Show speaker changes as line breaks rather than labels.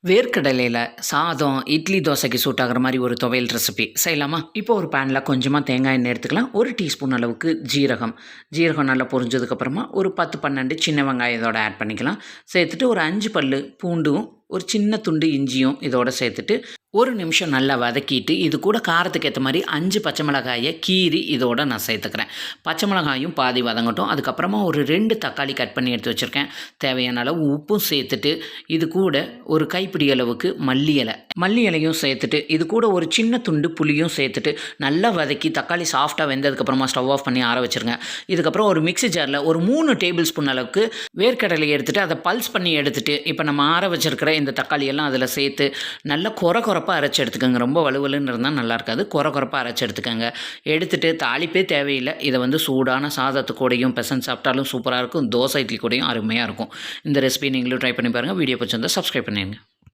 வேர்க்கடலையில சாதம், இட்லி, தோசைக்கு சூட் ஆகுற மாரி ஒரு துவையல் ரெசிபி செய்யலாமா? இப்போ ஒரு பேன்ல கொஞ்சமா தேங்காய் எண்ணெய் எடுத்துக்கலாம். 1 டீஸ்பூன் அளவுக்கு ஜீரகம். ஜீரகம் நல்லா பொரிஞ்சதுக்கப்புறமா ஒரு 10, 12 சின்ன வெங்காயம் இதோட ஆட் பண்ணிக்கலாம். சேர்த்துட்டு ஒரு 5 பல்லு பூண்டும், ஒரு சின்ன துண்டு இஞ்சியும் இதோட சேர்த்துட்டு, 1 நிமிஷம் நல்லா வதக்கிட்டு, இது கூட காரத்துக்கு ஏத்த மாரி 5 பச்சை மிளகாய கீறி இதோட நான் சேர்த்துக்கிறேன். பச்சை மிளகாயும் பாதி வதங்கட்டும். அதுக்கப்புறமா ஒரு 2 தக்காளி கட் பண்ணி எடுத்து வச்சுருக்கேன். தேவையான அளவு உப்பும் சேர்த்துட்டு, இது கூட ஒரு கைப்பிடி அளவுக்கு மல்லி இலை. மல்லி இலையும் சேர்த்துட்டு, இது கூட ஒரு சின்ன துண்டு புளியும் சேர்த்துட்டு, நல்லா வதக்கி தக்காளி சாஃப்ட்டா வெந்ததுக்கப்புறமா ஸ்டவ் ஆஃப் பண்ணி ஆற வச்சுருங்க. இதுக்கப்புறம் ஒரு மிக்ஸி ஜாரில் ஒரு 3 டேபிள் ஸ்பூன் அளவுக்கு வேர்க்கடலை எடுத்துட்டு, அதை பல்ஸ் பண்ணி எடுத்துட்டு, இப்போ நம்ம ஆற வச்சிருக்கிற இந்த தக்காளி எல்லாம் அதில் சேர்த்து நல்லா கொரப்பாக அரைச்சி எடுத்துக்கோங்க. ரொம்ப வலுவலுன்னு இருந்தால் நல்லா இருக்காது. கொரப்பாக அரைச்சி எடுத்துக்கோங்க. எடுத்துட்டு தாளிப்பே தேவையில்லை. இதை வந்து சூடான சாதத்து கூடயும் பெசன் சாப்பிட்டாலும் சூப்பராக இருக்கும். தோசை இட்லி கூடயும் அருமையாக இருக்கும். இந்த ரெசிபி நீங்களும் ட்ரை பண்ணி பாருங்கள். வீடியோ பிடிச்சிருந்தா சப்ஸ்கிரைப் பண்ணிடுங்க.